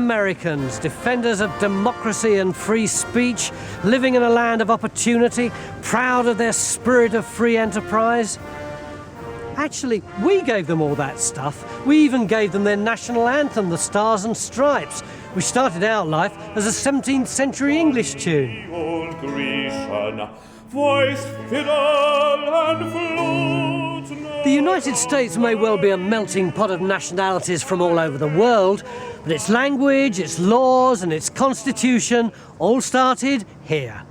Americans, defenders of democracy and free speech, living in a land of opportunity, proud of their spirit of free enterprise. Actually, we gave them all that stuff. We even gave them their national anthem, the Stars and Stripes, which started out life as a 17th century English tune. Old Grecian, voice fiddle and flute. The United States may well be a melting pot of nationalities from all over the world, but its language, its laws and its constitution all started here.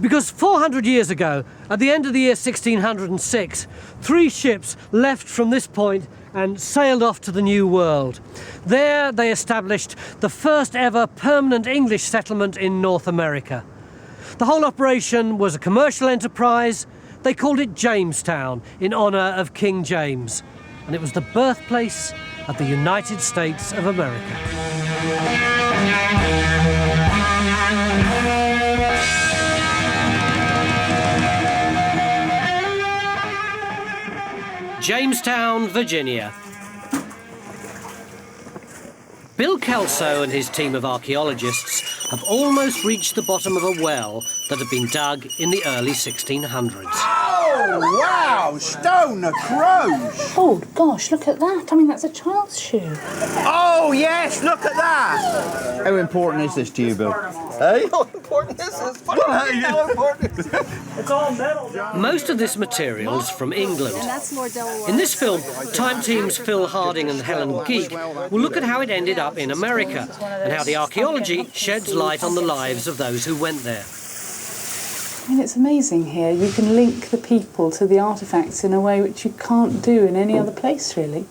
Because 400 years ago, at the end of the year 1606, 3 ships left from this point and sailed off to the New World. There they established the first ever permanent English settlement in North America. The whole operation was a commercial enterprise. They called it Jamestown in honour of King James, and it was the birthplace of the United States of America. Jamestown, Virginia. Bill Kelso and his team of archaeologists have almost reached the bottom of a well that had been dug in the early 1600s. Oh, wow! Stone, a crows! Oh, gosh, look at that. I mean, that's a child's shoe. Oh, yes, look at that! How important is this to you, Bill? Hey? How important is this? How important is this? It's all metal, John. Most of this material's from England. In this film, Time Team's Phil Harding and Helen Geek will look at how it ended up in America and how the archaeology sheds light on the lives of those who went there. I mean, it's amazing here. You can link the people to the artefacts in a way which you can't do in any other place, really.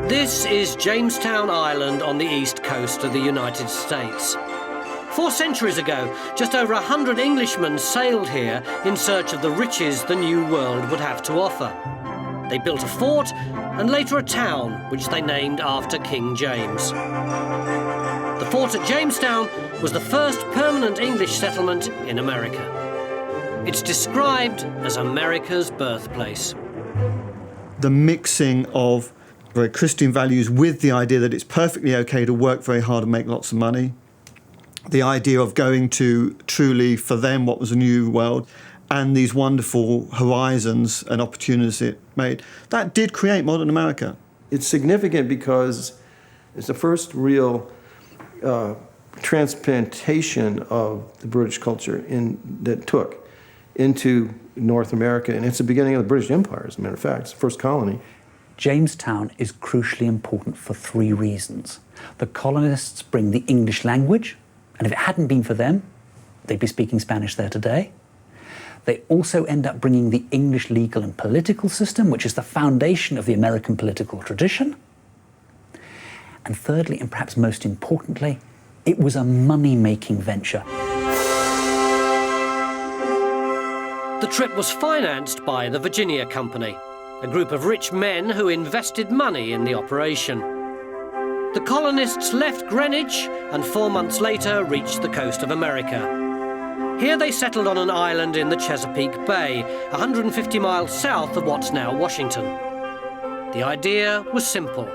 This is Jamestown Island on the east coast of the United States. 4 centuries ago, just over 100 Englishmen sailed here in search of the riches the New World would have to offer. They built a fort and later a town, which they named after King James. The fort at Jamestown was the first permanent English settlement in America. It's described as America's birthplace. The mixing of very Christian values with the idea that it's perfectly okay to work very hard and make lots of money, the idea of going to truly, for them, what was a new world, and these wonderful horizons and opportunities it made, that did create modern America. It's significant because it's the first real transplantation of the British culture that took into North America, and it's the beginning of the British Empire, as a matter of fact. It's the first colony. Jamestown is crucially important for 3 reasons. The colonists bring the English language, and if it hadn't been for them, they'd be speaking Spanish there today. They also end up bringing the English legal and political system, which is the foundation of the American political tradition. And thirdly, and perhaps most importantly, it was a money-making venture. The trip was financed by the Virginia Company, a group of rich men who invested money in the operation. The colonists left Greenwich and 4 months later reached the coast of America. Here they settled on an island in the Chesapeake Bay, 150 miles south of what's now Washington. The idea was simple.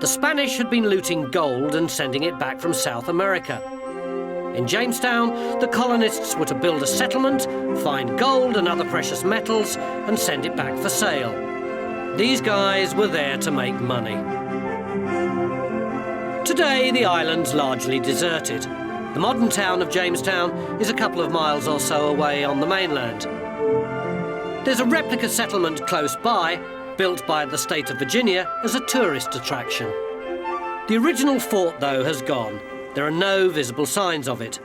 The Spanish had been looting gold and sending it back from South America. In Jamestown, the colonists were to build a settlement, find gold and other precious metals, and send it back for sale. These guys were there to make money. Today, the island's largely deserted. The modern town of Jamestown is a couple of miles or so away on the mainland. There's a replica settlement close by, built by the state of Virginia as a tourist attraction. The original fort, though, has gone. There are no visible signs of it.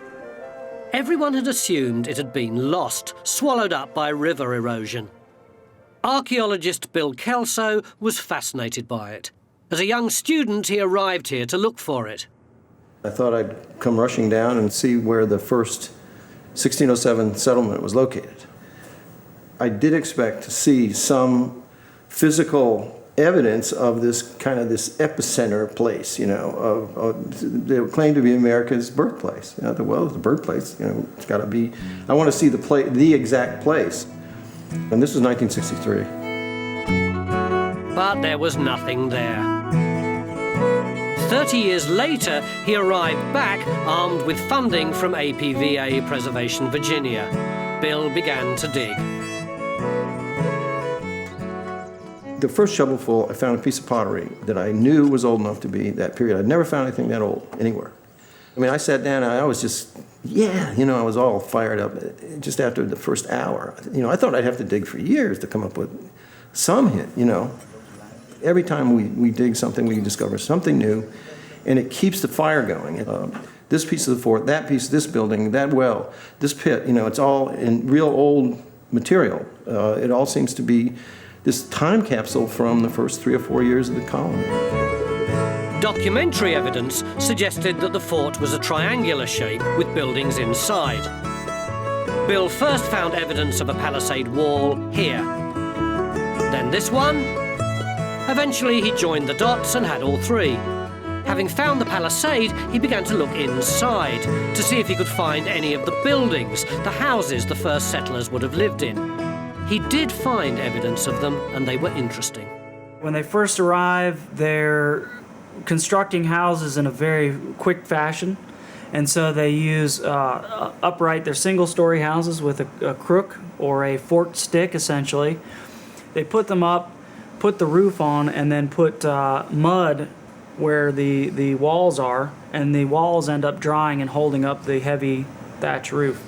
Everyone had assumed it had been lost, swallowed up by river erosion. Archaeologist Bill Kelso was fascinated by it. As a young student, he arrived here to look for it. I thought I'd come rushing down and see where the first 1607 settlement was located. I did expect to see some physical evidence of this kind of this epicenter place, you know, they claim to be America's birthplace. You know, well, it's the birthplace, you know, it's got to be. I want to see the exact place. And this was 1963. But there was nothing there. 30 years later, he arrived back armed with funding from APVA Preservation Virginia. Bill began to dig. The first shovelful, I found a piece of pottery that I knew was old enough to be that period. I'd never found anything that old anywhere. I mean, I sat down and I was just, yeah, you know, I was all fired up just after the first hour. You know, I thought I'd have to dig for years to come up with some hit, you know. Every time we dig something, we discover something new, and it keeps the fire going. This piece of the fort, that piece, this building, that well, this pit, you know, it's all in real old material. It all seems to be this time capsule from the first 3 or 4 years of the colony. Documentary evidence suggested that the fort was a triangular shape with buildings inside. Bill first found evidence of a palisade wall here. Then this one. Eventually, he joined the dots and had all three. Having found the palisade, he began to look inside to see if he could find any of the buildings, the houses the first settlers would have lived in. He did find evidence of them, and they were interesting. When they first arrive, they're constructing houses in a very quick fashion, and so they use they're single-story houses with a crook or a forked stick, essentially. They put them up, put the roof on, and then put mud where the walls are, and the walls end up drying and holding up the heavy thatch roof.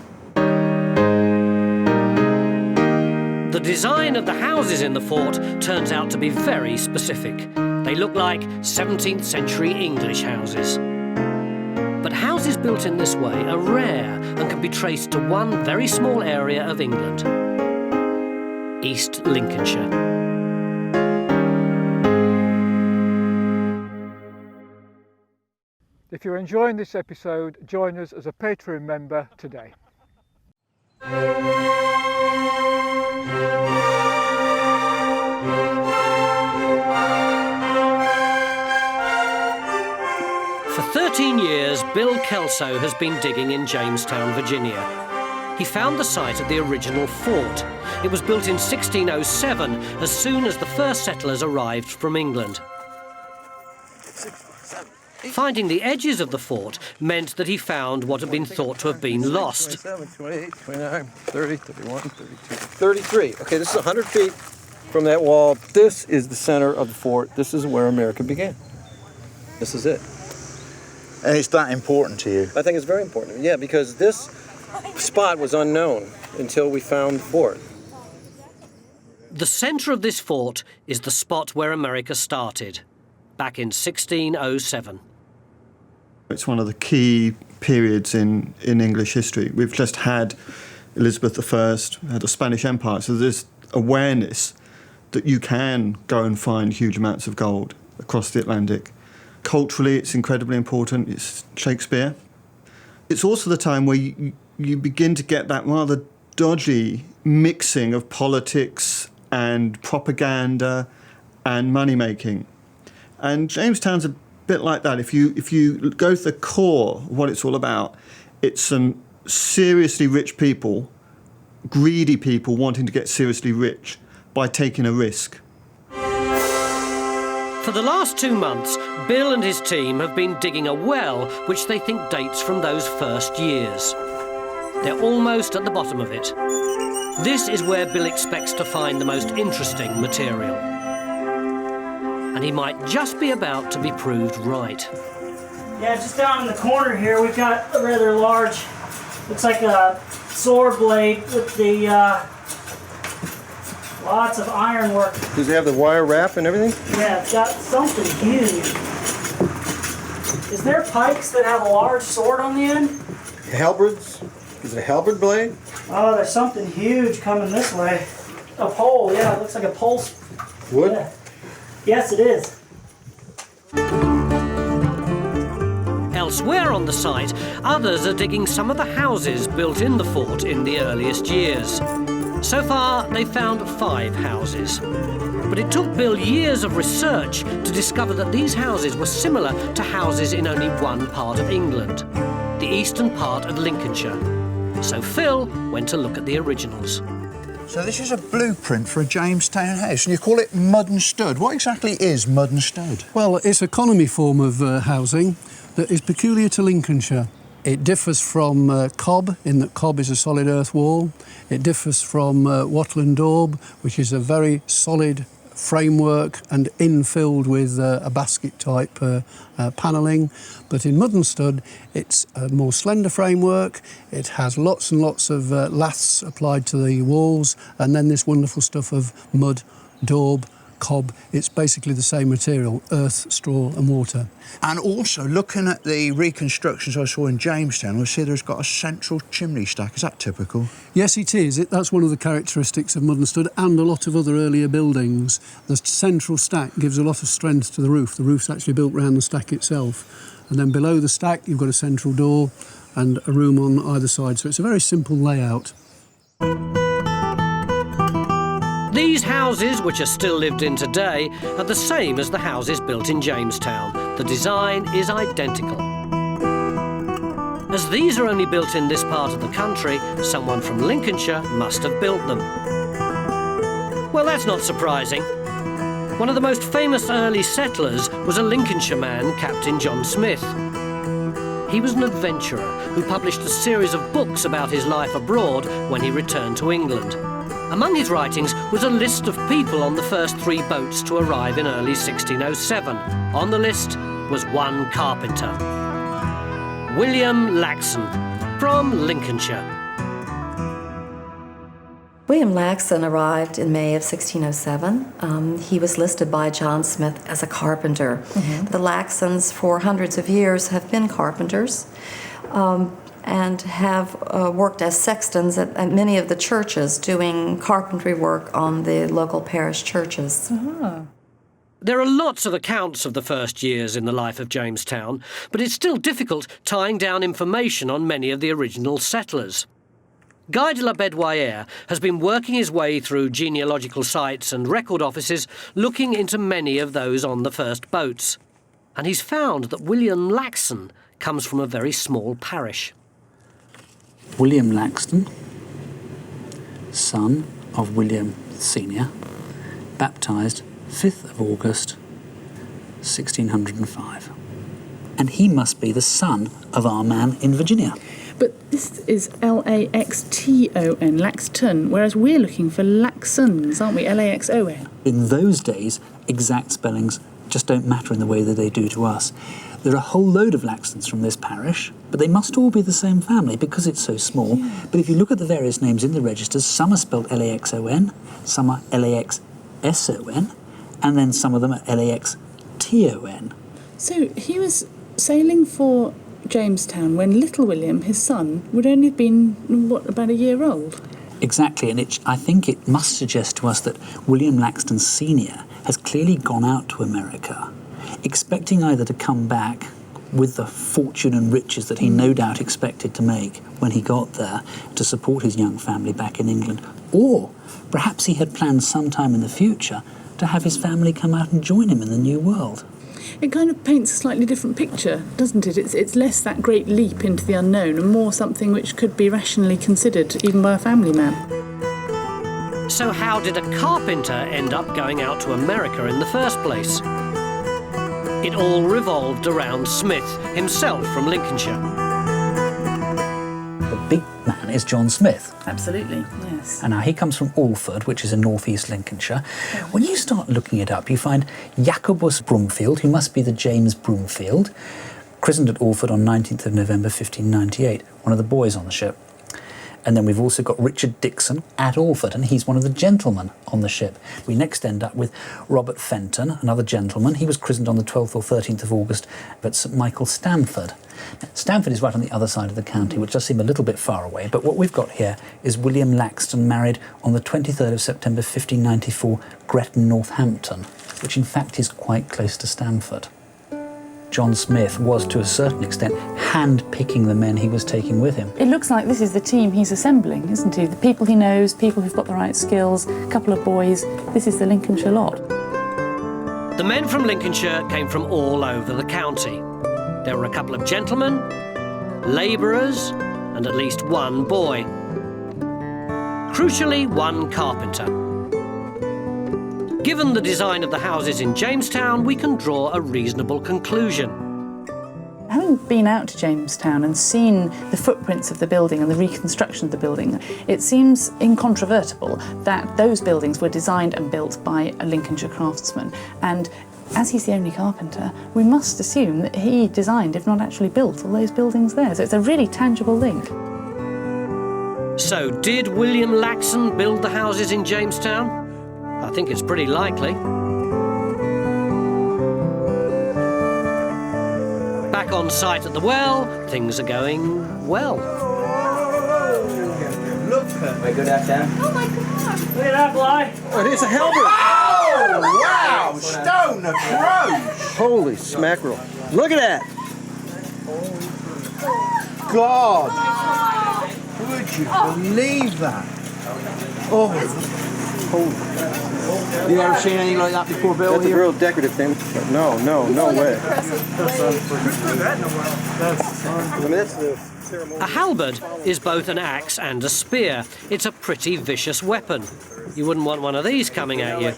The design of the houses in the fort turns out to be very specific. They look like 17th century English houses. But houses built in this way are rare and can be traced to one very small area of England, East Lincolnshire. If you're enjoying this episode, join us as a Patreon member today. For 13 years, Bill Kelso has been digging in Jamestown, Virginia. He found the site of the original fort. It was built in 1607, as soon as the first settlers arrived from England. Finding the edges of the fort meant that he found what had been thought to have been lost. 27, 28, 29, 30, 31, 32, 33. Okay, this is 100 feet from that wall. This is the center of the fort. This is where America began. This is it. And it's that important to you? I think it's very important, yeah, because this spot was unknown until we found the fort. The center of this fort is the spot where America started, back in 1607. It's one of the key periods in English history. We've just had Elizabeth I, had the Spanish Empire, so there's awareness that you can go and find huge amounts of gold across the Atlantic. Culturally, it's incredibly important. It's Shakespeare. It's also the time where you begin to get that rather dodgy mixing of politics and propaganda and money-making. And Jamestown's a bit like that. If you go to the core of what it's all about, it's some seriously rich people, greedy people wanting to get seriously rich by taking a risk. For the last 2 months, Bill and his team have been digging a well which they think dates from those first years. They're almost at the bottom of it. This is where Bill expects to find the most interesting material. And he might just be about to be proved right. Yeah, just down in the corner here, we've got a rather large, looks like a sword blade with the lots of ironwork. Does it have the wire wrap and everything? Yeah, it's got something huge. Is there pikes that have a large sword on the end? Halberds? Is it a halberd blade? Oh, there's something huge coming this way. A pole, yeah, it looks like a pole. Wood? Yeah. Yes, it is. Elsewhere on the site, others are digging some of the houses built in the fort in the earliest years. So far, they've found 5 houses. But it took Bill years of research to discover that these houses were similar to houses in only one part of England, the eastern part of Lincolnshire. So Phil went to look at the originals. So this is a blueprint for a Jamestown house, and you call it mud and stud. What exactly is mud and stud? Well, it's a colony form of housing that is peculiar to Lincolnshire. It differs from cob, in that cob is a solid earth wall. It differs from wattle and daub, which is a very solid framework and infilled with a basket-type panelling. But in mud and stud, it's a more slender framework. It has lots and lots of laths applied to the walls, and then this wonderful stuff of mud, daub, cob. It's basically the same material, earth, straw and water. And also, looking at the reconstructions I saw in Jamestown, I see there's got a central chimney stack. Is that typical? Yes, it is. That's one of the characteristics of mud and stud and a lot of other earlier buildings. The central stack gives a lot of strength to the roof. The roof's actually built around the stack itself. And then below the stack, you've got a central door and a room on either side. So it's a very simple layout. These houses, which are still lived in today, are the same as the houses built in Jamestown. The design is identical. As these are only built in this part of the country, someone from Lincolnshire must have built them. Well, that's not surprising. One of the most famous early settlers was a Lincolnshire man, Captain John Smith. He was an adventurer who published a series of books about his life abroad when he returned to England. Among his writings was a list of people on the first 3 boats to arrive in early 1607. On the list was one carpenter, William Laxon, from Lincolnshire. William Laxon arrived in May of 1607. He was listed by John Smith as a carpenter. The Laxons, for hundreds of years, have been carpenters. And have worked as sextons at many of the churches, doing carpentry work on the local parish churches. There are lots of accounts of the first years in the life of Jamestown, but it's still difficult tying down information on many of the original settlers. Guy de la Bedouillère has been working his way through genealogical sites and record offices, looking into many of those on the first boats. And he's found that William Laxon comes from a very small parish. William Laxton, son of William Sr., baptised 5th of August, 1605. And he must be the son of our man in Virginia. But this is L-A-X-T-O-N, Laxton, whereas we're looking for Laxons, aren't we? L-A-X-O-N. In those days, exact spellings just don't matter in the way that they do to us. There are a whole load of Laxtons from this parish, but they must all be the same family because it's so small. Yeah. But if you look at the various names in the registers, some are spelled L-A-X-O-N, some are L-A-X-S-O-N, and then some of them are L-A-X-T-O-N. So he was sailing for Jamestown when little William, his son, would only have been, what, about a year old? Exactly, and I think it must suggest to us that William Laxton Sr. has clearly gone out to America, expecting either to come back with the fortune and riches that he no doubt expected to make when he got there to support his young family back in England, or perhaps he had planned sometime in the future to have his family come out and join him in the New World. It kind of paints a slightly different picture, doesn't it? It's less that great leap into the unknown and more something which could be rationally considered even by a family man. So how did a carpenter end up going out to America in the first place? It all revolved around Smith, himself from Lincolnshire. The big man is John Smith. Absolutely, yes. And now he comes from Alford, which is in northeast Lincolnshire. When you start looking it up, you find Jacobus Broomfield, who must be the James Broomfield, christened at Alford on 19th of November 1598, one of the boys on the ship. And then we've also got Richard Dixon at Alford, and he's one of the gentlemen on the ship. We next end up with Robert Fenton, another gentleman. He was christened on the 12th or 13th of August at St Michael, Stamford. Now, Stamford is right on the other side of the county, which does seem a little bit far away, but what we've got here is William Laxton married on the 23rd of September 1594, Gretton, Northampton, which in fact is quite close to Stamford. John Smith was, to a certain extent, hand-picking the men he was taking with him. It looks like this is the team he's assembling, isn't he? The people he knows, people who've got the right skills, a couple of boys. This is the Lincolnshire lot. The men from Lincolnshire came from all over the county. There were a couple of gentlemen, labourers, and at least one boy. Crucially, one carpenter. Given the design of the houses in Jamestown, we can draw a reasonable conclusion. Having been out to Jamestown and seen the footprints of the building and the reconstruction of the building, it seems incontrovertible that those buildings were designed and built by a Lincolnshire craftsman. And as he's the only carpenter, we must assume that he designed, if not actually built, all those buildings there. So it's a really tangible link. So did William Laxon build the houses in Jamestown? I think it's pretty likely. Back on site at the well, things are going well. Look at Wait, go down, down. Look at that, Bly. Oh, it is a halberd. Oh, wow! Stone of crows! Holy smackerel. Look at that. God! Would you believe that? Oh, You ever seen anything like that before, Bill? That's a real decorative thing. No way. I mean, that's the ceremony. A halberd is both an axe and a spear. It's a pretty vicious weapon. You wouldn't want one of these coming at you.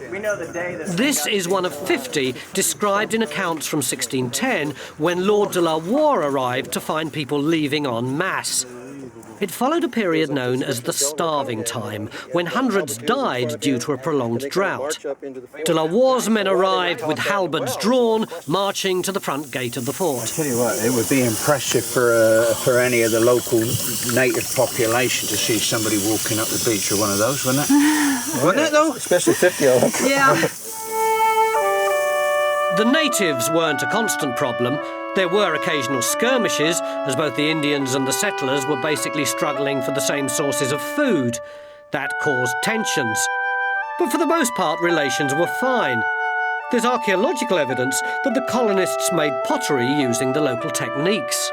This is one of 50 described in accounts from 1610 when Lord de la Warr arrived to find people leaving en masse. It followed a period known as the Starving Time, when hundreds died due to a prolonged drought. De la Warr's men arrived with halberds drawn, marching to the front gate of the fort. I tell you what, it would be impressive for any of the local native population to see somebody walking up the beach with one of those, wouldn't it? Wouldn't it, though? Especially 50 of them. Yeah. The natives weren't a constant problem. There were occasional skirmishes, as both the Indians and the settlers were basically struggling for the same sources of food. That caused tensions. But for the most part, relations were fine. There's archaeological evidence that the colonists made pottery using the local techniques.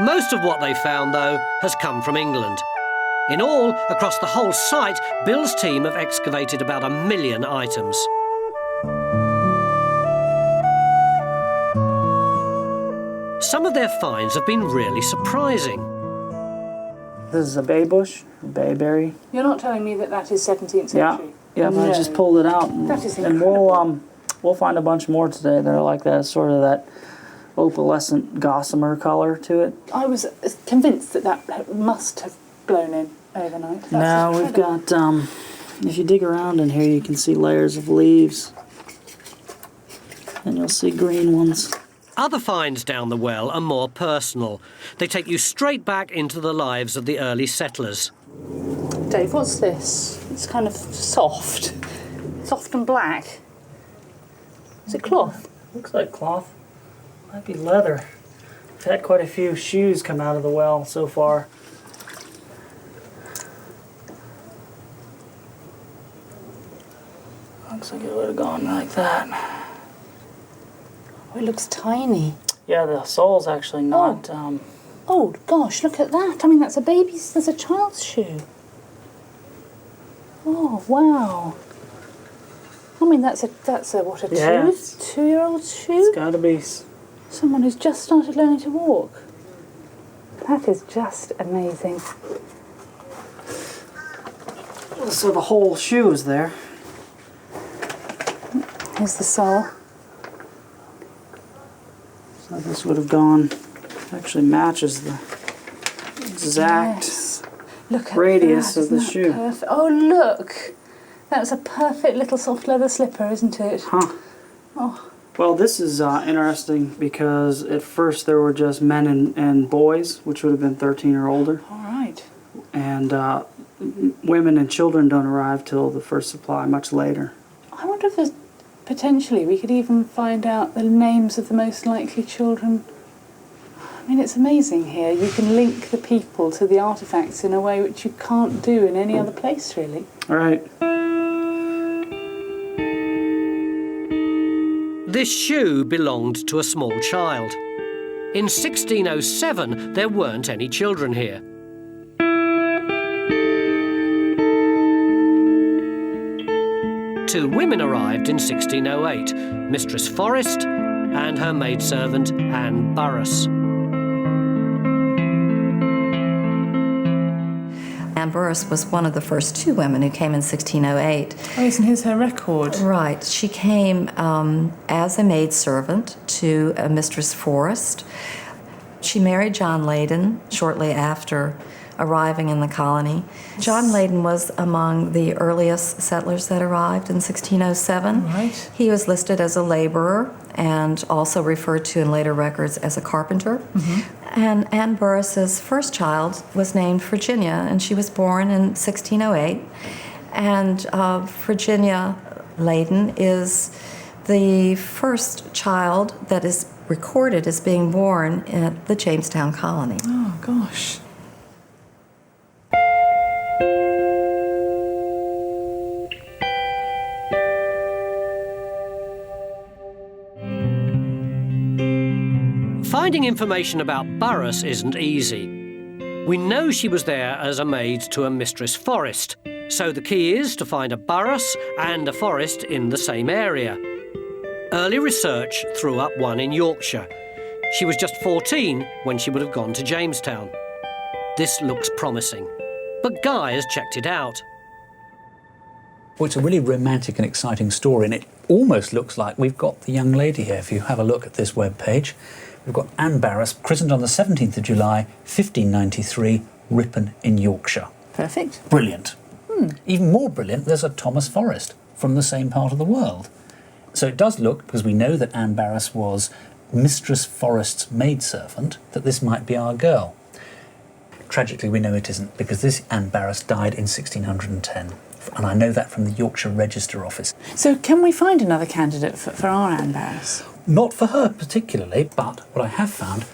Most of what they found, though, has come from England. In all, across the whole site, Bill's team have excavated about 1 million items. Some of their finds have been really surprising. This is a bay bush, a bayberry. You're not telling me that that is 17th century? Yeah, No. I just pulled it out. That is and we'll find a bunch more today that are like that, sort of that opalescent gossamer color to it. I was convinced that that must have blown in overnight. Now we've got, if you dig around in here, you can see layers of leaves. And you'll see green ones. Other finds down the well are more personal. They take you straight back into the lives of the early settlers. Dave, what's this? It's kind of soft. Soft and black. Is it cloth? Looks like cloth. Might be leather. I've had quite a few shoes come out of the well so far. Looks like it would have gone like that. Oh, it looks tiny. Yeah, the sole's actually not... Oh, gosh, look at that. I mean, that's a child's shoe. Oh, wow. I mean, that's a what, a two-year-old's shoe? It's got to be. Someone who's just started learning to walk. That is just amazing. So the whole shoe is there. Here's the sole. So this would have gone, actually matches the exact radius of the shoe. Perfect? Oh, look! That's a perfect little soft leather slipper, isn't it? Huh. Oh. Well, this is interesting because at first there were just men and boys, which would have been 13 or older. All right. And women and children don't arrive till the first supply much later. I wonder if there's potentially we could even find out the names of the most likely children. I mean, it's amazing here. You can link the people to the artefacts in a way which you can't do in any other place, really. All right. This shoe belonged to a small child. In 1607, there weren't any children here. Two women arrived in 1608, Mistress Forrest and her maidservant Anne Burrus. Anne Burrus was one of the first two women who came in 1608. Oh, yes, and here's her record. Right. She came as a maidservant to Mistress Forrest. She married John Leyden shortly after arriving in the colony. John Leyden was among the earliest settlers that arrived in 1607. Right. He was listed as a laborer and also referred to in later records as a carpenter. And Anne Burrus's first child was named Virginia, and she was born in 1608. And Virginia Leyden is the first child that is recorded as being born at the Jamestown colony. Oh, gosh. Finding information about Burrus isn't easy. We know she was there as a maid to a Mistress Forrest, so the key is to find a Burrus and a Forrest in the same area. Early research threw up one in Yorkshire. She was just 14 when she would have gone to Jamestown. This looks promising, but Guy has checked it out. Well, it's a really romantic and exciting story, and it almost looks like we've got the young lady here. If you have a look at this web page, we've got Anne Burrus, christened on the 17th of July, 1593, Ripon in Yorkshire. Perfect. Brilliant. Even more brilliant, there's a Thomas Forrest from the same part of the world. So it does look, because we know that Anne Burrus was Mistress Forrest's maidservant, that this might be our girl. Tragically, we know it isn't, because this Anne Burrus died in 1610. And I know that from the Yorkshire Register Office. So can we find another candidate for our Anne Burrus? Not for her particularly, but what I have found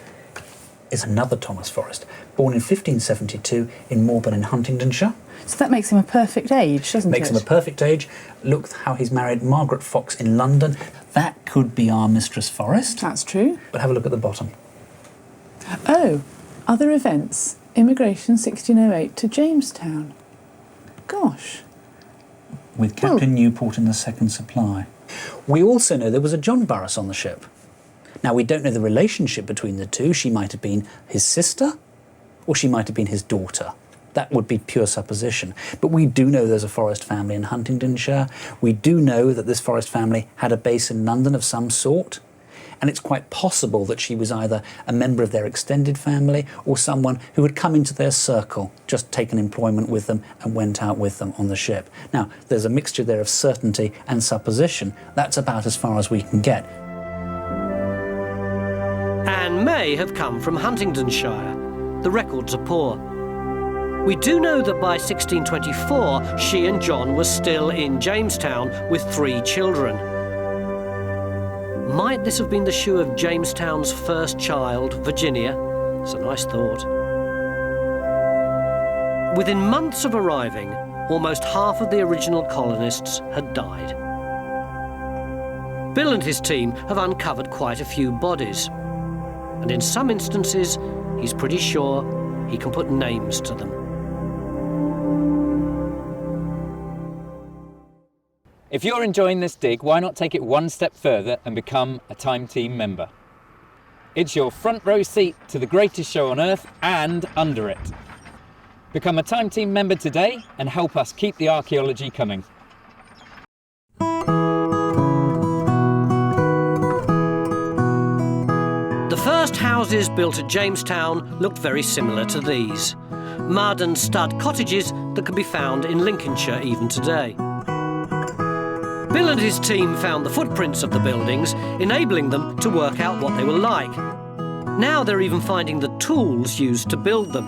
is another Thomas Forrest, born in 1572 in Morburn in Huntingdonshire. So that makes him a perfect age, doesn't it? Makes him a perfect age. Look how he's married Margaret Fox in London. That could be our Mistress Forrest. That's true. But have a look at the bottom. Oh, other events. Immigration 1608 to Jamestown. Gosh. With Captain Newport in the second supply. We also know there was a John Burrus on the ship. Now, we don't know the relationship between the two. She might have been his sister, or she might have been his daughter. That would be pure supposition. But we do know there's a Forrest family in Huntingdonshire. We do know that this Forrest family had a base in London of some sort. And it's quite possible that she was either a member of their extended family or someone who had come into their circle, just taken employment with them and went out with them on the ship. Now, there's a mixture there of certainty and supposition. That's about as far as we can get. Anne may have come from Huntingdonshire. The records are poor. We do know that by 1624, she and John were still in Jamestown with 3 children. Might this have been the shoe of Jamestown's first child, Virginia? It's a nice thought. Within months of arriving, almost half of the original colonists had died. Bill and his team have uncovered quite a few bodies. And in some instances, he's pretty sure he can put names to them. If you're enjoying this dig, why not take it one step further and become a Time Team member? It's your front row seat to the greatest show on earth and under it. Become a Time Team member today and help us keep the archaeology coming. The first houses built at Jamestown looked very similar to these. Mud and stud cottages that can be found in Lincolnshire even today. Bill and his team found the footprints of the buildings, enabling them to work out what they were like. Now they're even finding the tools used to build them.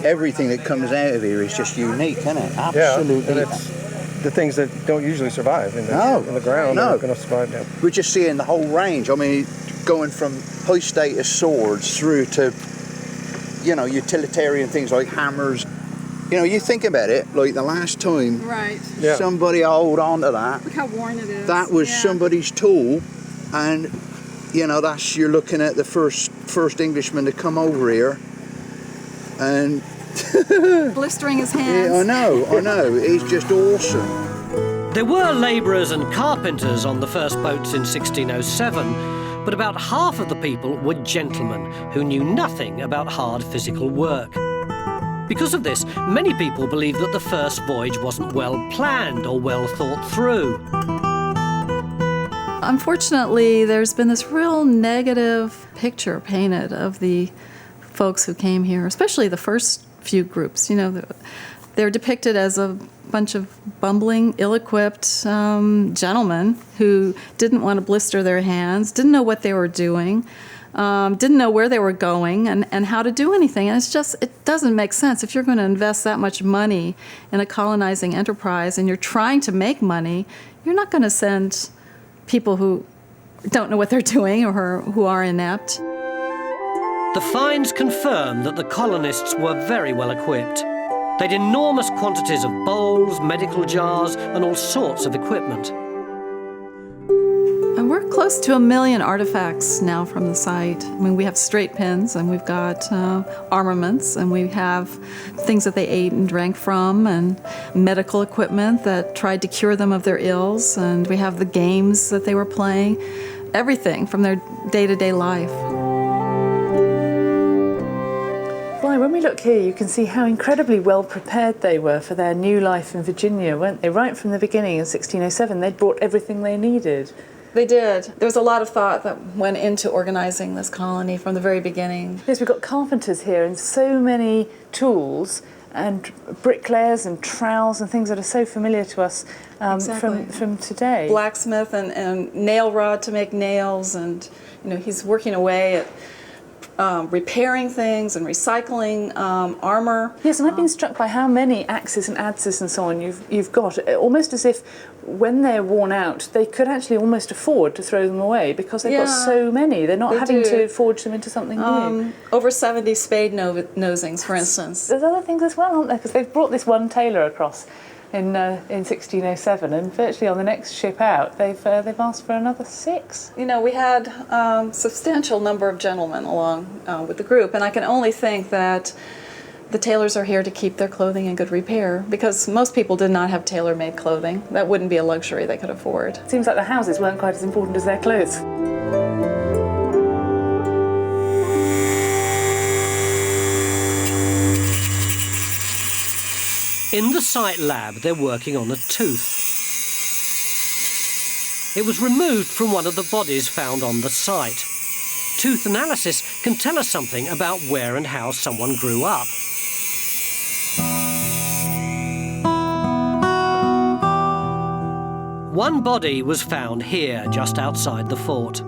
Everything that comes out of here is just unique, isn't it? Absolutely. Yeah, and it's the things that don't usually survive in the ground. No. They're not going to survive now. We're just seeing the whole range. I mean, going from high status swords through to, you know, utilitarian things like hammers. You know, you think about it, like the last time Yeah. somebody hold on to that. Look how worn it is. That was somebody's tool, and you know, that's, you're looking at the first Englishman to come over here, and blistering his hands. Yeah, I know. He's just awesome. There were labourers and carpenters on the first boats in 1607, but about half of the people were gentlemen who knew nothing about hard physical work. Because of this, many people believe that the first voyage wasn't well planned or well thought through. Unfortunately, there's been this real negative picture painted of the folks who came here, especially the first few groups. You know, they're depicted as a bunch of bumbling, ill-equipped gentlemen who didn't want to blister their hands, didn't know what they were doing, didn't know where they were going and how to do anything. And it's just, it doesn't make sense. If you're going to invest that much money in a colonizing enterprise and you're trying to make money, you're not going to send people who don't know what they're doing or who are inept. The finds confirm that the colonists were very well equipped. They'd enormous quantities of bowls, medical jars, and all sorts of equipment. And we're close to 1 million artifacts now from the site. I mean, we have straight pins, and we've got armaments, and we have things that they ate and drank from, and medical equipment that tried to cure them of their ills, and we have the games that they were playing, everything from their day-to-day life. Why, when we look here, you can see how incredibly well prepared they were for their new life in Virginia, weren't they? Right from the beginning in 1607, they'd brought everything they needed. They did. There was a lot of thought that went into organizing this colony from the very beginning. Yes, we've got carpenters here and so many tools and bricklayers and trowels and things that are so familiar to us from today. Blacksmith and nail rod to make nails, and he's working away at repairing things and recycling armor. Yes, and I've been struck by how many axes and adzes and so on you've got, almost as if when they're worn out, they could actually almost afford to throw them away because they've got so many. They're not having to forge them into something new. Over 70 spade nosings, for instance. There's other things as well, aren't there? Because they've brought this one tailor across in 1607, and virtually on the next ship out, they've asked for another 6. We had a substantial number of gentlemen along with the group, and I can only think that the tailors are here to keep their clothing in good repair, because most people did not have tailor-made clothing. That wouldn't be a luxury they could afford. It seems like the houses weren't quite as important as their clothes. In the site lab, they're working on a tooth. It was removed from one of the bodies found on the site. Tooth analysis can tell us something about where and how someone grew up. One body was found here, just outside the fort.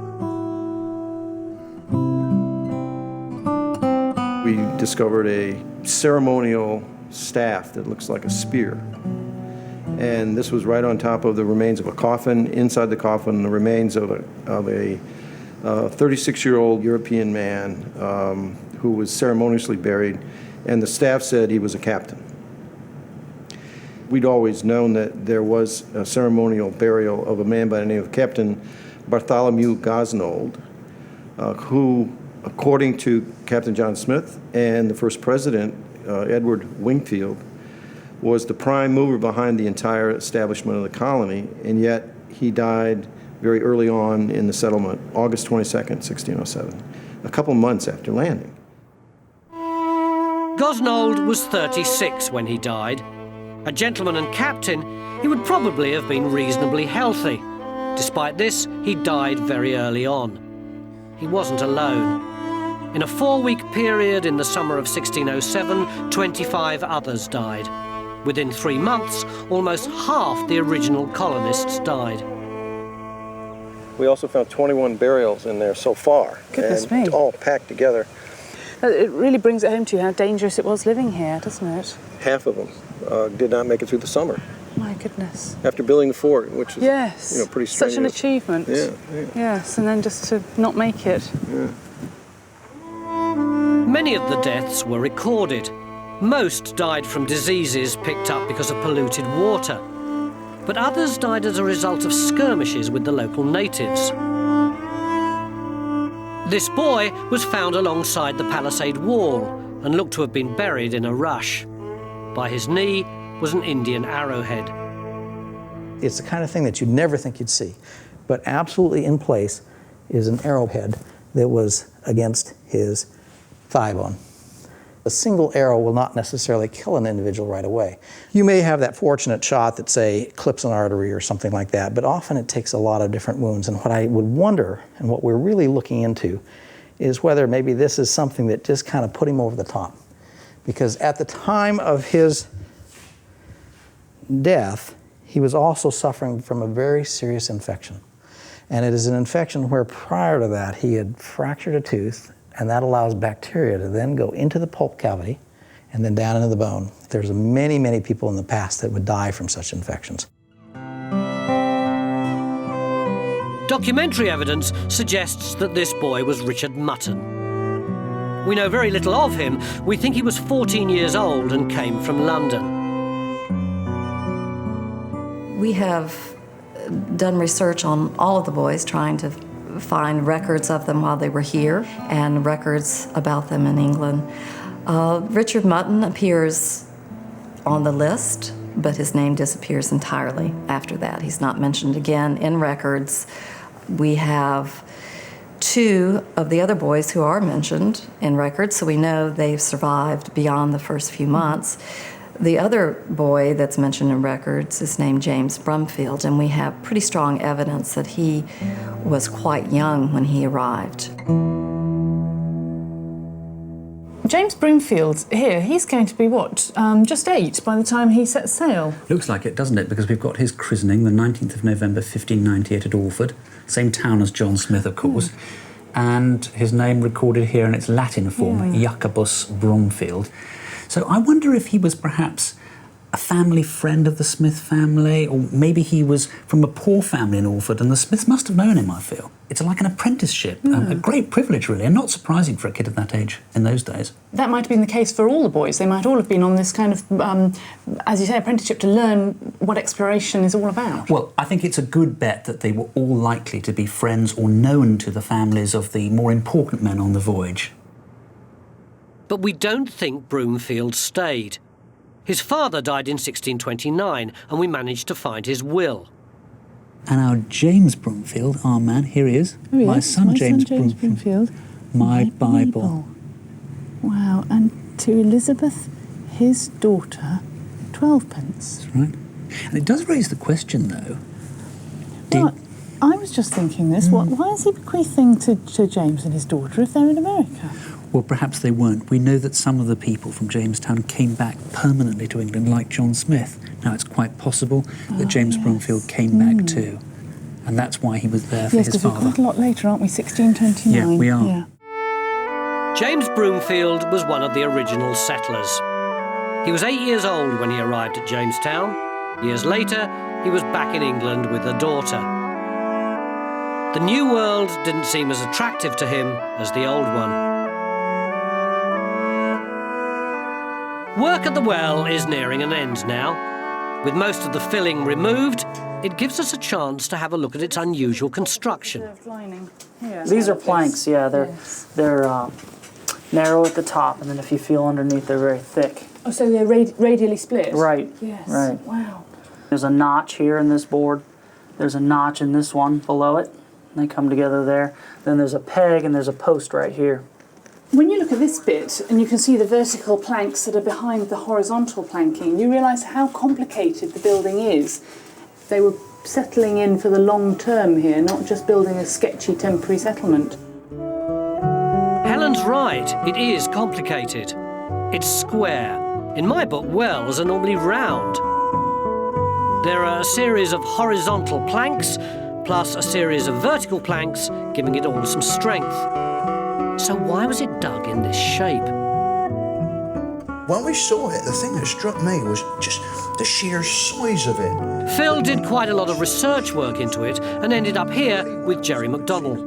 We discovered a ceremonial staff that looks like a spear. And this was right on top of the remains of a coffin. Inside the coffin, the remains of a 36-year-old European man who was ceremoniously buried, and the staff said he was a captain. We'd always known that there was a ceremonial burial of a man by the name of Captain Bartholomew Gosnold, who, according to Captain John Smith and the first president, Edward Wingfield, was the prime mover behind the entire establishment of the colony, and yet he died very early on in the settlement, August 22nd, 1607, a couple months after landing. Gosnold was 36 when he died. A gentleman and captain, he would probably have been reasonably healthy. Despite this, he died very early on. He wasn't alone. In a 4-week period in the summer of 1607, 25 others died. Within 3 months, almost half the original colonists died. We also found 21 burials in there so far. Goodness me. All packed together. It really brings it home to you how dangerous it was living here, doesn't it? Half of them did not make it through the summer. My goodness. After building the fort, which is pretty strenuous. Such an achievement. Yeah. Yes, and then just to not make it. Yeah. Many of the deaths were recorded. Most died from diseases picked up because of polluted water, but others died as a result of skirmishes with the local natives. This boy was found alongside the palisade wall and looked to have been buried in a rush. By his knee was an Indian arrowhead. It's the kind of thing that you'd never think you'd see, but absolutely in place is an arrowhead that was against his thigh bone. A single arrow will not necessarily kill an individual right away. You may have that fortunate shot that, say, clips an artery or something like that, but often it takes a lot of different wounds. And what I would wonder, and what we're really looking into, is whether maybe this is something that just kind of put him over the top. Because at the time of his death, he was also suffering from a very serious infection. And it is an infection where prior to that he had fractured a tooth, and that allows bacteria to then go into the pulp cavity and then down into the bone. There's many, many people in the past that would die from such infections. Documentary evidence suggests that this boy was Richard Mutton. We know very little of him. We think he was 14 years old and came from London. We have done research on all of the boys, trying to find records of them while they were here and records about them in England. Richard Mutton appears on the list, but his name disappears entirely after that. He's not mentioned again in records. We have 2 of the other boys who are mentioned in records, so we know they've survived beyond the first few months. The other boy that's mentioned in records is named James Brumfield, and we have pretty strong evidence that he was quite young when he arrived. James Broomfield here, he's going to be what, just 8 by the time he sets sail? Looks like it, doesn't it? Because we've got his christening, the 19th of November 1598 at Alford, same town as John Smith, of course, and his name recorded here in its Latin form, Jacobus Bromfield. So I wonder if he was perhaps a family friend of the Smith family, or maybe he was from a poor family in Alford, and the Smiths must have known him, I feel. It's like an apprenticeship, a great privilege, really, and not surprising for a kid of that age in those days. That might have been the case for all the boys. They might all have been on this kind of, as you say, apprenticeship to learn what exploration is all about. Well, I think it's a good bet that they were all likely to be friends or known to the families of the more important men on the voyage. But we don't think Broomfield stayed. His father died in 1629, and we managed to find his will. And our James Broomfield, our man, here he is. My son, James Broomfield. My Bible. Wow, and to Elizabeth, his daughter, 12 pence. That's right. And it does raise the question, though. Well, I was just thinking this. Why is he bequeathing to James and his daughter if they're in America? Well, perhaps they weren't. We know that some of the people from Jamestown came back permanently to England, like John Smith. Now, it's quite possible that James Broomfield came back too. And that's why he was there for his father. Yes, because we're quite a lot later, aren't we? 1629. Yeah, we are. Yeah. James Broomfield was one of the original settlers. He was 8 years old when he arrived at Jamestown. Years later, he was back in England with a daughter. The new world didn't seem as attractive to him as the old one. Work at the well is nearing an end now. With most of the filling removed, it gives us a chance to have a look at its unusual construction. These are planks, yeah. They're narrow at the top, and then if you feel underneath, they're very thick. Oh, so they're radially split? Right. Yes. Right. Wow. There's a notch here in this board. There's a notch in this one below it. They come together there. Then there's a peg, and there's a post right here. When you look at this bit and you can see the vertical planks that are behind the horizontal planking, you realise how complicated the building is. They were settling in for the long term here, not just building a sketchy temporary settlement. Helen's right, it is complicated. It's square. In my book, wells are normally round. There are a series of horizontal planks, plus a series of vertical planks, giving it all some strength. So why was it dug in this shape? When we saw it, the thing that struck me was just the sheer size of it. Phil did quite a lot of research work into it and ended up here with Jerry MacDonald.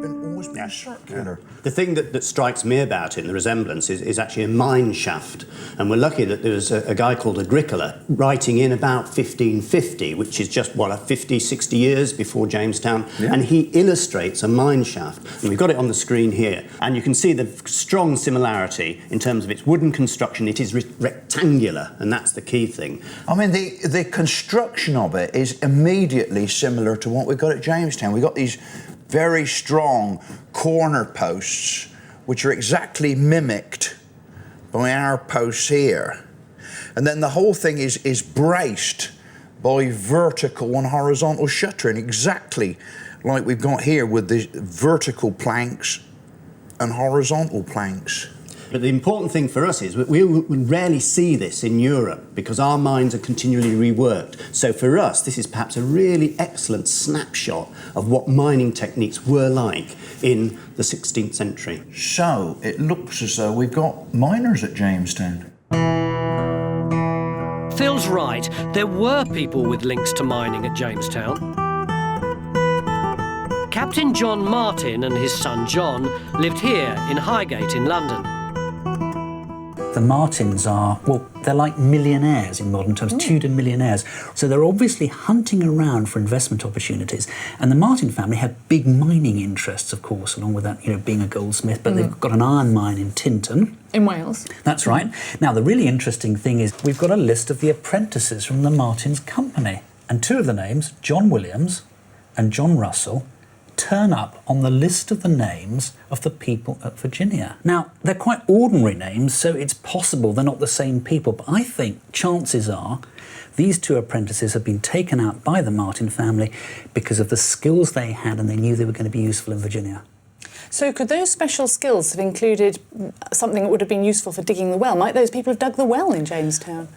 almost being circular. The thing that strikes me about it, and the resemblance, is actually a mine shaft. And we're lucky that there's a guy called Agricola writing in about 1550, which is just, 50, 60 years before Jamestown. Yeah. And he illustrates a mine shaft. And we've got it on the screen here. And you can see the strong similarity in terms of its wooden construction. It is rectangular, and that's the key thing. I mean, the construction of it is immediately similar to what we've got at Jamestown. We've got these very strong corner posts, which are exactly mimicked by our posts here. And then the whole thing is braced by vertical and horizontal shuttering, exactly like we've got here with the vertical planks and horizontal planks. But the important thing for us is that we rarely see this in Europe because our mines are continually reworked. So for us, this is perhaps a really excellent snapshot of what mining techniques were like in the 16th century. So it looks as though we've got miners at Jamestown. Phil's right, there were people with links to mining at Jamestown. Captain John Martin and his son John lived here in Highgate in London. The Martins are, well, they're like millionaires in modern terms, Tudor millionaires. So they're obviously hunting around for investment opportunities. And the Martin family have big mining interests, of course, along with that, being a goldsmith, but they've got an iron mine in Tintern. In Wales. That's right. Now, the really interesting thing is we've got a list of the apprentices from the Martins company. And two of the names, John Williams and John Russell, turn up on the list of the names of the people at Virginia. Now, they're quite ordinary names, so it's possible they're not the same people, but I think chances are these two apprentices have been taken out by the Martin family because of the skills they had and they knew they were going to be useful in Virginia. So could those special skills have included something that would have been useful for digging the well? Might those people have dug the well in Jamestown?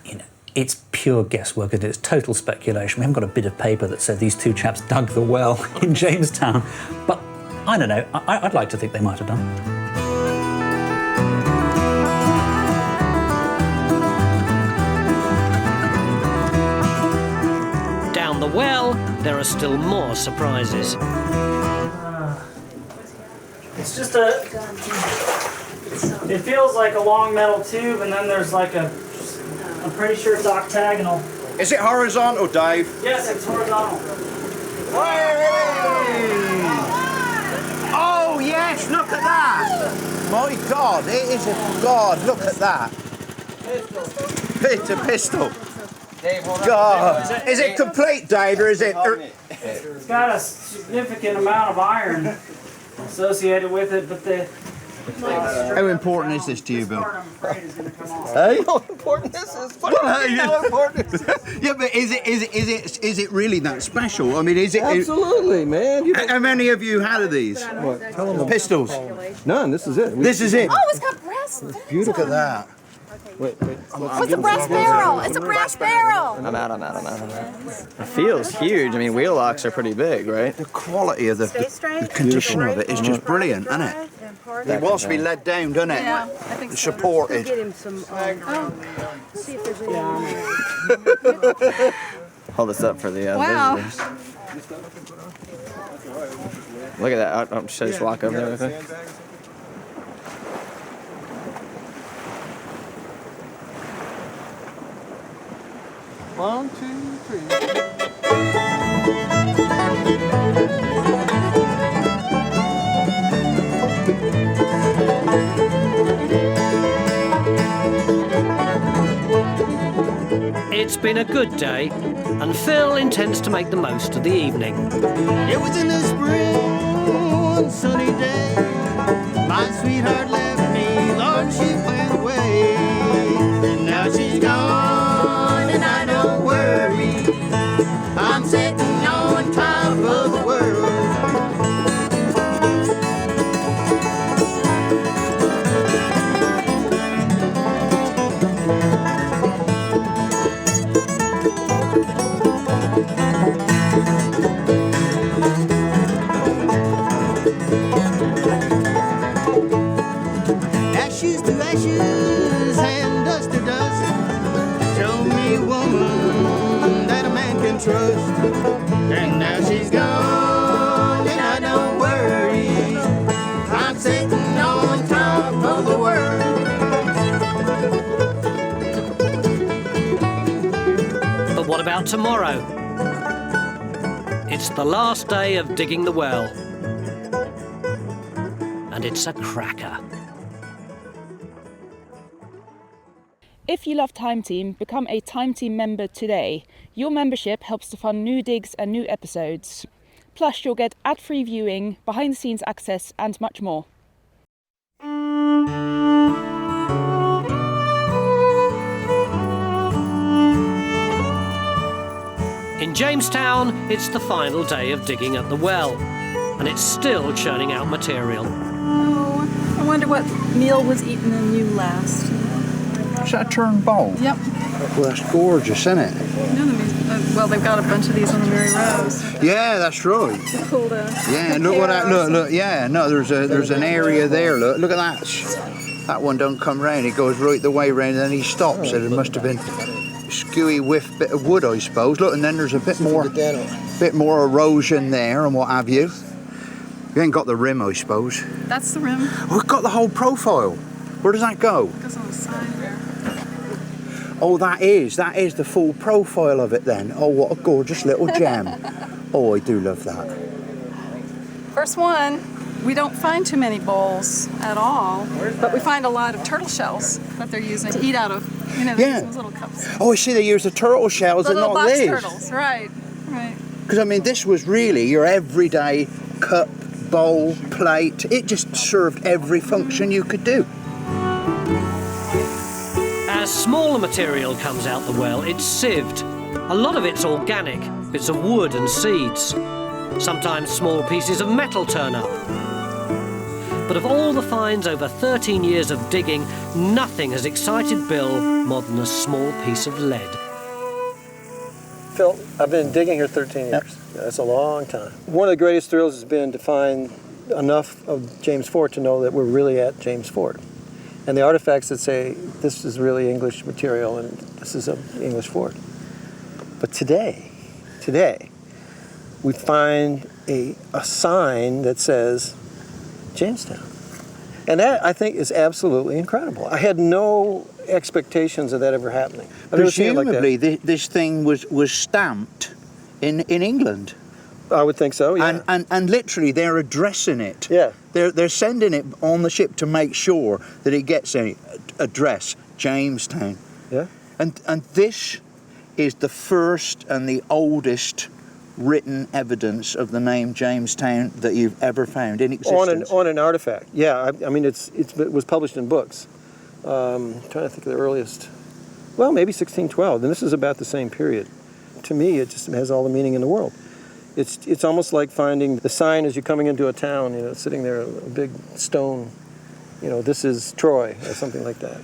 It's pure guesswork and it's total speculation. We haven't got a bit of paper that said these two chaps dug the well in Jamestown. But I don't know, I'd like to think they might have done. Down the well, there are still more surprises. It's just it feels like a long metal tube, and then there's like I'm pretty sure it's octagonal. Is it horizontal, Dave? Yes, it's horizontal. Oh, yes, look at that! My God, it is a God, look at that. It's a pistol. God. Is it complete, Dave, or is it... It's got a significant amount of iron associated with it, but How important is this to you, Bill? Hey? How important is this? How important is this? Yeah, but is it really that special? I mean, is it? Absolutely, man. How many of you had of these? What? Tell them. Pistols? None. This is it. This is it. Oh, it's got brass. Look at that. Wait. What's a brass barrel? It's a brass barrel. I'm out. It feels huge. I mean, wheel locks are pretty big, right? The quality of the condition of it is just brilliant, isn't it? It wants to be let down, doesn't it? Yeah, I think so. Supported. Get him some. See if there's any on there. Hold this up for the visitors. Look at that. Should I just walk over there with it? One, two, three. It's been a good day, and Phil intends to make the most of the evening. It was in the spring, one sunny day. My sweetheart left me, Lord, she went away. And now she's gone, and I don't worry. I'm sitting on top of the world. Ashes to ashes and dust to dust. Show me a woman that a man can trust. And now she's gone and I don't worry. out tomorrow. It's the last day of digging the well. And it's a cracker. If you love Time Team, become a Time Team member today. Your membership helps to fund new digs and new episodes. Plus, you'll get ad-free viewing, behind-the-scenes access, and much more. In Jamestown, it's the final day of digging at the well, and it's still churning out material. Oh, I wonder what meal was eaten in you last. Is that a turned bowl? Yep. Well, that's gorgeous, isn't it? Well, they've got a bunch of these on the Mary Rose. Yeah, that's right. Cool to Yeah, look what that, look, yeah, no, there's an area there, look at that. That one don't come round, it goes right the way round and then he stops. So there must have been skewy whiff bit of wood, I suppose. Look, and then there's a bit more erosion there and what have you. You ain't got the rim, I suppose. That's the rim. We've got the whole profile. Where does that go? It goes on the side there. Oh, that is the full profile of it then. Oh, what a gorgeous little gem. Oh, I do love that. First one. We don't find too many bowls at all, but we find a lot of turtle shells that they're using to eat out of. You know, Yeah. those little cups. Oh, I see they use the turtle shells The and little not box these. turtles, right. Because, I mean, this was really your everyday cup, bowl, plate. It just served every function you could do. As smaller material comes out the well, it's sieved. A lot of it's organic, bits of wood and seeds. Sometimes small pieces of metal turn up. But of all the finds over 13 years of digging, nothing has excited Bill more than a small piece of lead. Phil, I've been digging here 13 years. Yep. That's a long time. One of the greatest thrills has been to find enough of James Fort to know that we're really at James Fort. And the artifacts that say this is really English material and this is an English fort. But today, we find a sign that says Jamestown. And that, I think, is absolutely incredible. I had no expectations of that ever happening. I've never seen it like that. Presumably, this thing was stamped in England. I would think so, yeah. And literally, they're addressing it. Yeah. They're sending it on the ship to make sure that it gets an address, Jamestown. Yeah. And this is the first and the oldest written evidence of the name Jamestown that you've ever found in existence. On an artifact, yeah. I mean, it was published in books. I'm trying to think of the earliest. Well, maybe 1612, and this is about the same period. To me, it just has all the meaning in the world. It's almost like finding the sign as you're coming into a town, you know, sitting there, a big stone, you know, this is Troy, or something like that.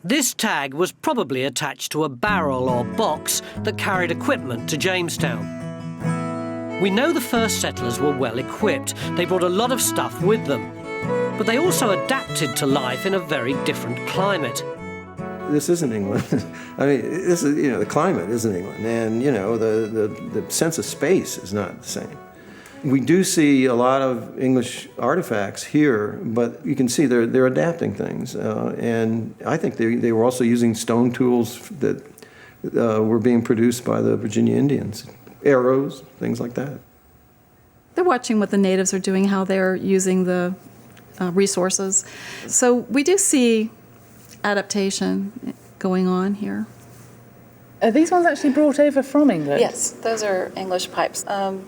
This tag was probably attached to a barrel or box that carried equipment to Jamestown. We know the first settlers were well equipped. They brought a lot of stuff with them. But they also adapted to life in a very different climate. This isn't England. I mean, this is, you know, the climate isn't England, and you know, the sense of space is not the same. We do see a lot of English artifacts here, but you can see they're adapting things, and I think they were also using stone tools that were being produced by the Virginia Indians, arrows, things like that. They're watching what the natives are doing, how they're using the resources. So we do see adaptation going on here. Are these ones actually brought over from England? Yes, those are English pipes.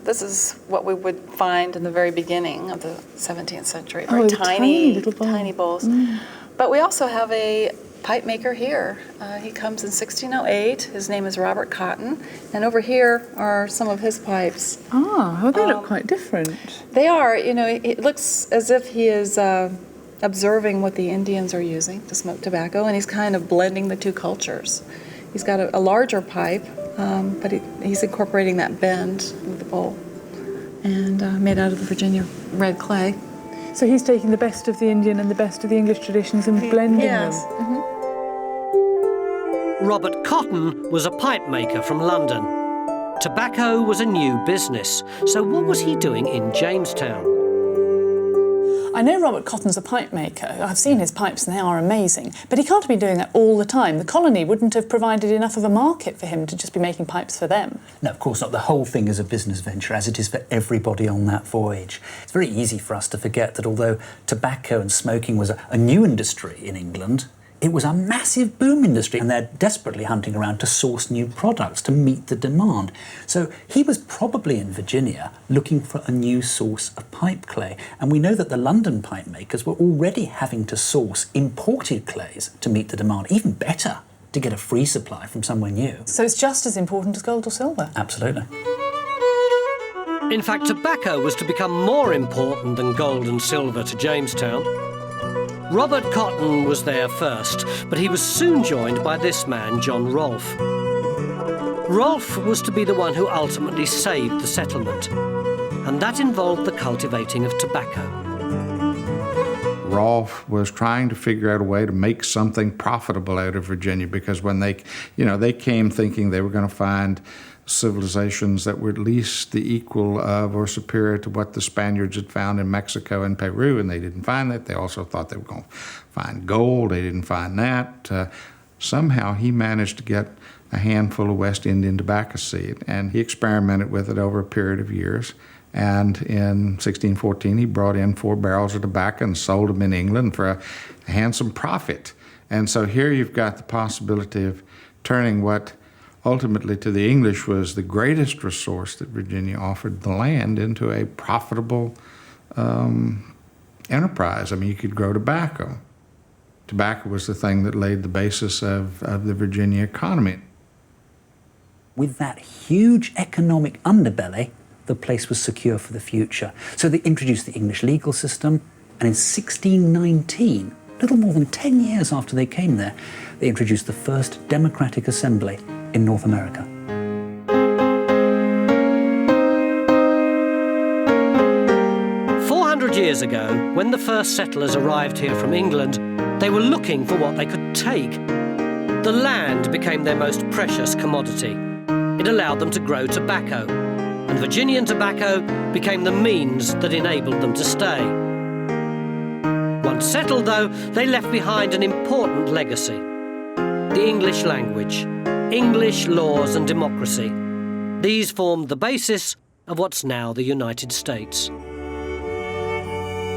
This is what we would find in the very beginning of the 17th century. Very tiny little tiny bowls. Mm. But we also have a pipe maker here. He comes in 1608. His name is Robert Cotton. And over here are some of his pipes. Oh, well, they look quite different. They are. You know, it looks as if he is observing what the Indians are using to smoke tobacco, and he's kind of blending the two cultures. He's got a larger pipe, but he's incorporating that bend with the bowl, and made out of the Virginia red clay. So he's taking the best of the Indian and the best of the English traditions and blending them? Mm-hmm. Robert Cotton was a pipe maker from London. Tobacco was a new business, so what was he doing in Jamestown? I know Robert Cotton's a pipe maker. I've seen his pipes and they are amazing, but he can't have been doing that all the time. The colony wouldn't have provided enough of a market for him to just be making pipes for them. No, of course not. The whole thing is a business venture, as it is for everybody on that voyage. It's very easy for us to forget that although tobacco and smoking was a new industry in England, it was a massive boom industry, and they're desperately hunting around to source new products to meet the demand. So he was probably in Virginia looking for a new source of pipe clay. And we know that the London pipe makers were already having to source imported clays to meet the demand. Even better, to get a free supply from somewhere new. So it's just as important as gold or silver? Absolutely. In fact, tobacco was to become more important than gold and silver to Jamestown. Robert Cotton was there first, but he was soon joined by this man, John Rolfe. Rolfe was to be the one who ultimately saved the settlement, and that involved the cultivating of tobacco. Rolfe was trying to figure out a way to make something profitable out of Virginia, because when they came thinking they were going to find civilizations that were at least the equal of or superior to what the Spaniards had found in Mexico and Peru, and they didn't find that. They also thought they were going to find gold. They didn't find that. Somehow he managed to get a handful of West Indian tobacco seed, and he experimented with it over a period of years. And in 1614, he brought in 4 barrels of tobacco and sold them in England for a handsome profit. And so here you've got the possibility of turning what ultimately to the English was the greatest resource that Virginia offered, the land, into a profitable enterprise. I mean, you could grow tobacco. Tobacco was the thing that laid the basis of the Virginia economy. With that huge economic underbelly, the place was secure for the future. So they introduced the English legal system, and in 1619, little more than 10 years after they came there, they introduced the first democratic assembly in North America. Years ago, when the first settlers arrived here from England, they were looking for what they could take. The land became their most precious commodity. It allowed them to grow tobacco, and Virginian tobacco became the means that enabled them to stay. Once settled, though, they left behind an important legacy: the English language, English laws and democracy. These formed the basis of what's now the United States.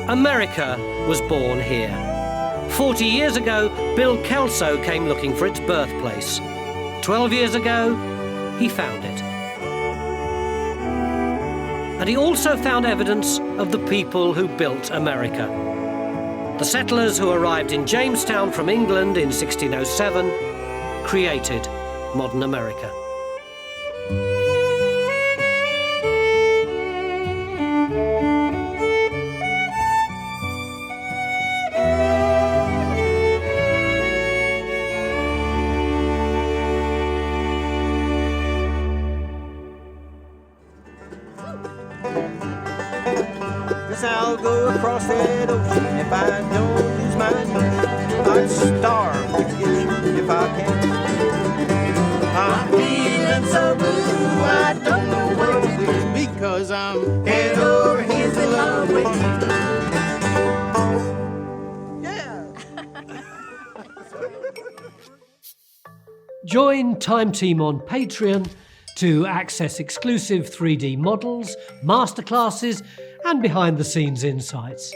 America was born here. 40 years ago, Bill Kelso came looking for its birthplace. 12 years ago, he found it. And he also found evidence of the people who built America. The settlers who arrived in Jamestown from England in 1607 created modern America. I'll go across that ocean if I don't lose my notion. I'd starve to get you if I can. I'm feeling so blue, I don't know what to do, because I'm head over heels in love with you. Join Time Team on Patreon to access exclusive 3D models, masterclasses, and behind-the-scenes insights.